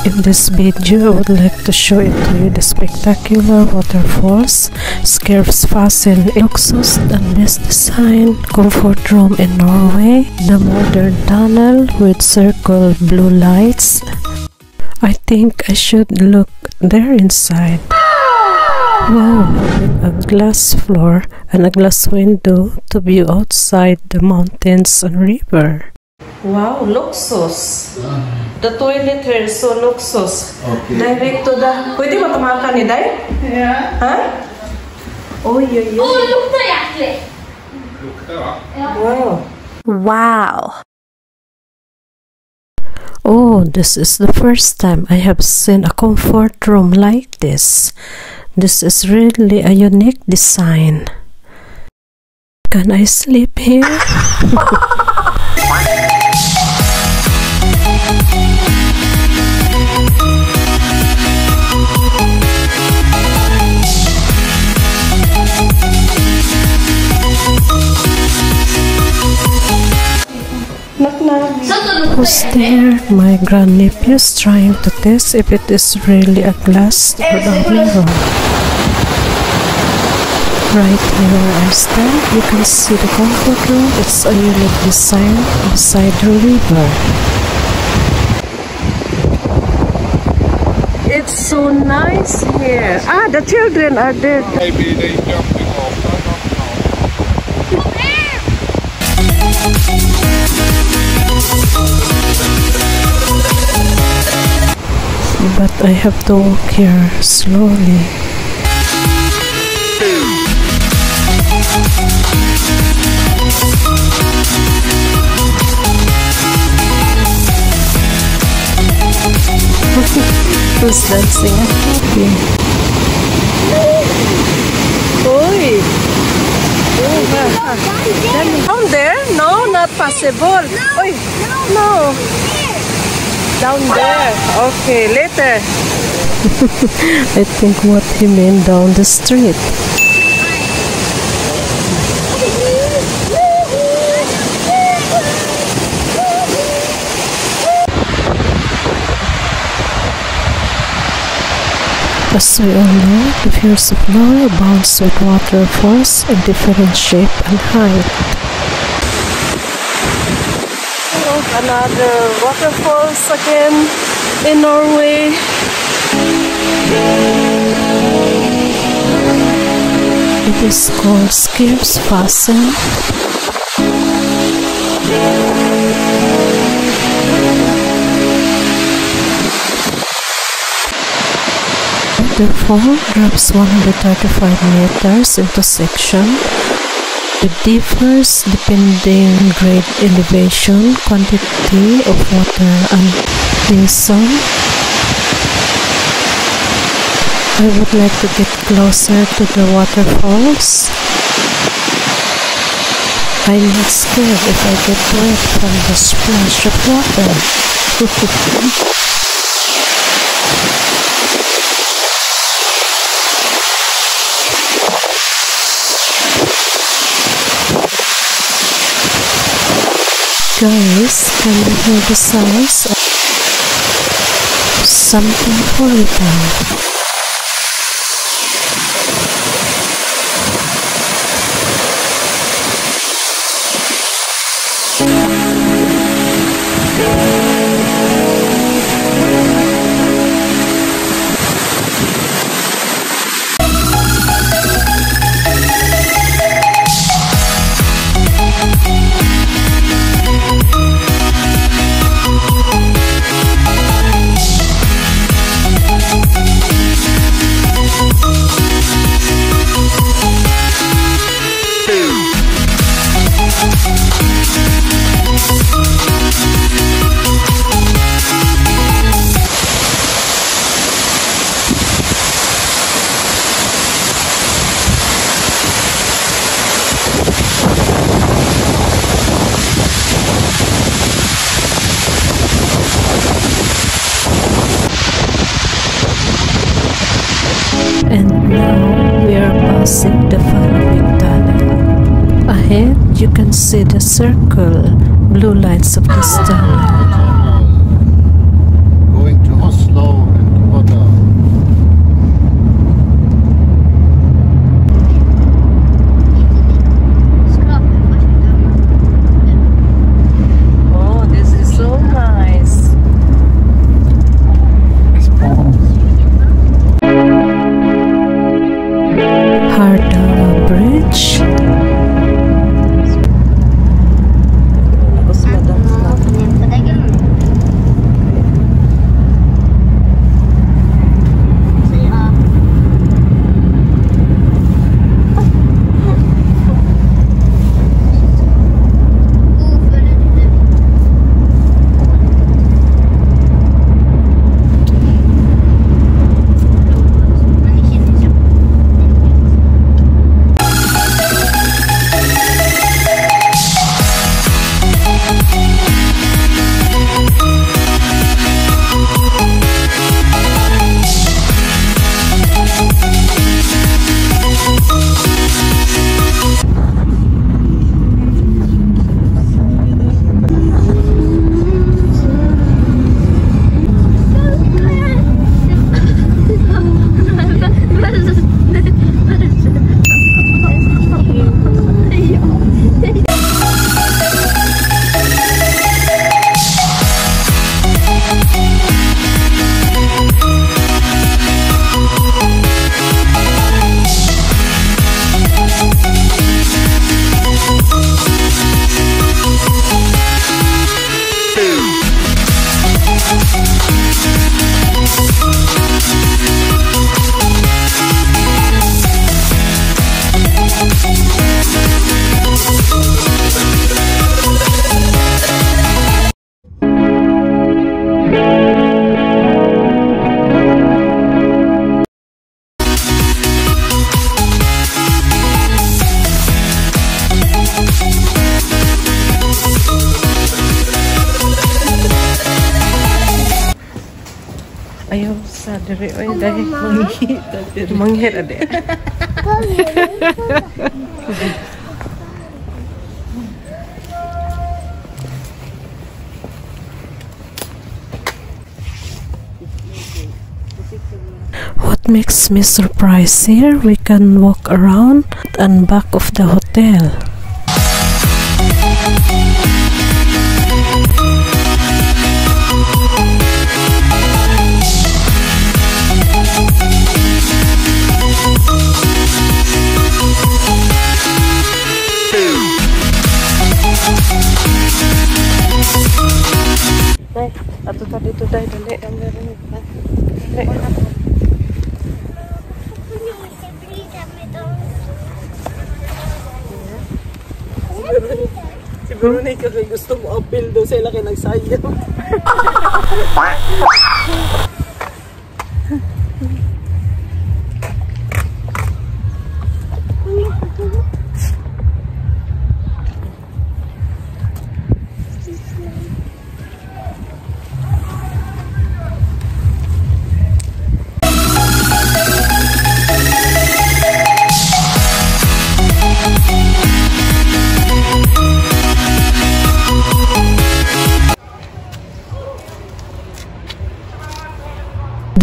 In this video, I would like to show it to you the spectacular waterfalls, Skjervsfossen luxus and best design, comfort room in Norway, the modern tunnel with circle blue lights. I think I should look there inside. Wow, having a glass floor and a glass window to view outside the mountains and river. Wow, luxus. The toilet here is so luxus. Okay. Direct to the... Pwede ba tumakan ni Day? Yeah. Huh? Oh, yeah, yeah. Oh, lukter egentlig. Wow. Wow. Oh, this is the first time I have seen a comfort room like this. This is really a unique design. Can I sleep here? Who's there? My grandnephew's trying to test if it is really a glass or a mirror. Right here where I stand, you can see the comfort room. It's a unique design beside the river. It's so nice here. Ah, the children are there. Maybe they jumping off. I don't know. But I have to walk here slowly. Who's dancing and clapping? Oi! Down there? No, not possible. Oi! No! Down there. Okay, later. I think what he meant down the street. As we all know, the fjords of Norway abounds with waterfalls in different shape and height. Another waterfalls again in Norway. It is called Skjervsfossen. Waterfall drops 135 meters into section. It differs depending on grade, elevation, quantity of water and season. I would like to get closer to the waterfalls. I'm not scared if I get wet from the splash of water. Guys, can you hear the sounds of something horrible? And now we are passing the Vallavik tunnel. Ahead you can see the circle blue lights of this tunnel. Going to Oslo. Ayaw sa diri. Ay, dahil manghit ade. What makes me surprised here, we can walk around and back of the hotel. Ato tadi tu dai dali ang meron pa. Siguro na ikaw gusto mo appeal doon sa ilaki nagsayang.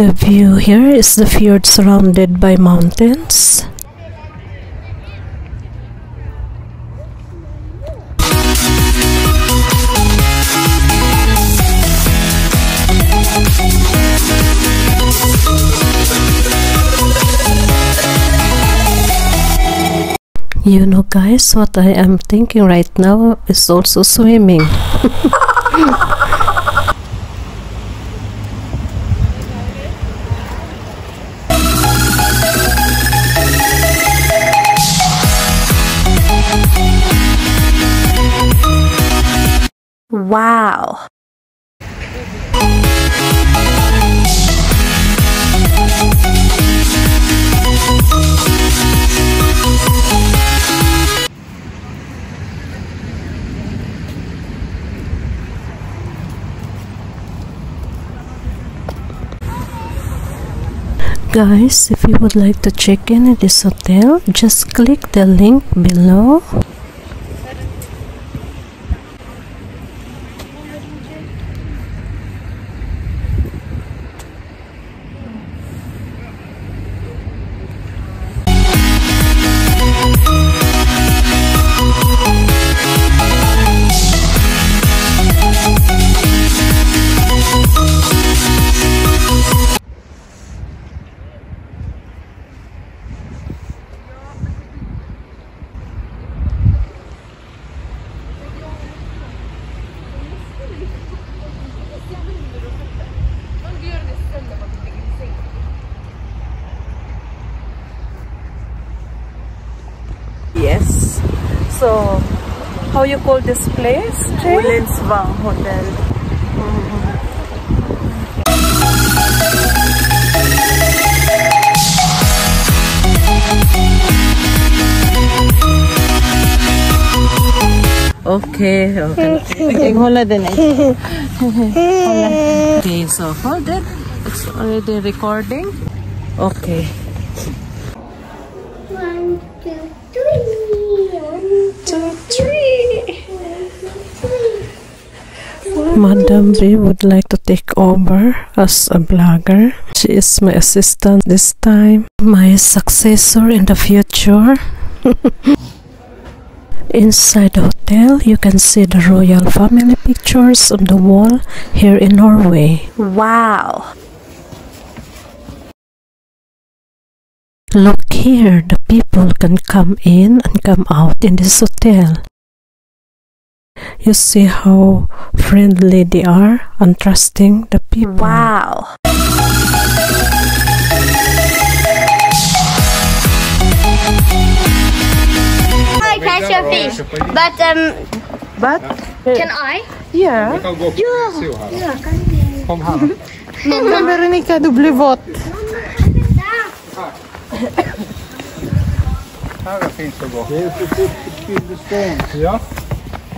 The view here is the fjord surrounded by mountains. You know guys, what I am thinking right now is also swimming. Wow! Guys, if you would like to check in at this hotel, just click the link below. Yes. So, how you call this place? Ullensvang Hotel. Okay. Hola din eh. Okay, so hold it. It's already recording. Okay. 1, 2, 3. 1, 2, 3. Madam B would like to take over as a blogger. She is my assistant this time, my successor in the future. Inside the hotel, you can see the royal family pictures on the wall here in Norway. Wow! Look here, the people can come in and come out in this hotel. You see how friendly they are and trusting the people. Wow! I catch a fish, but can I? Yeah. Vi kan gå på så här. Kom här. Men Veronica, du blir våt. Här finns det bra. Det är så till stones. Ja.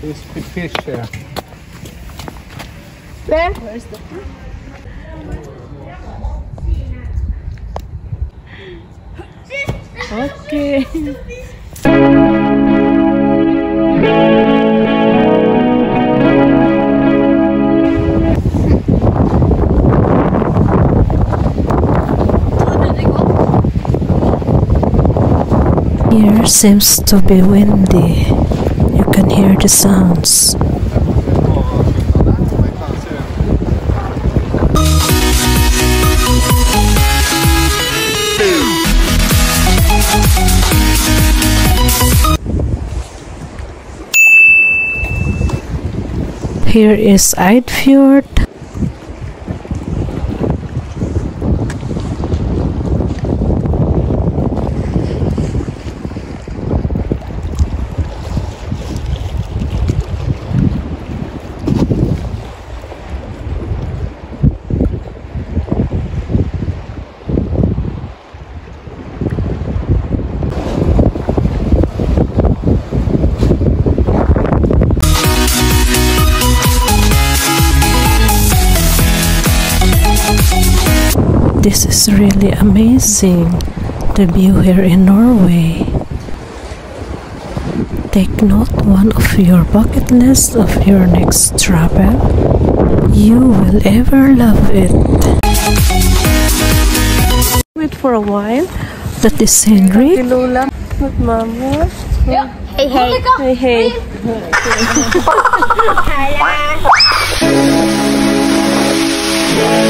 Det är fish här. Where is the Okay. Here seems to be windy. You can hear the sounds. Here is Fjord. This is really amazing, the view here in Norway. Take note one of your bucket list of your next travel. You will ever love it. Wait for a while. That is Henry. Lola. With Mama. Hey, hey. Hey, hey. Hello.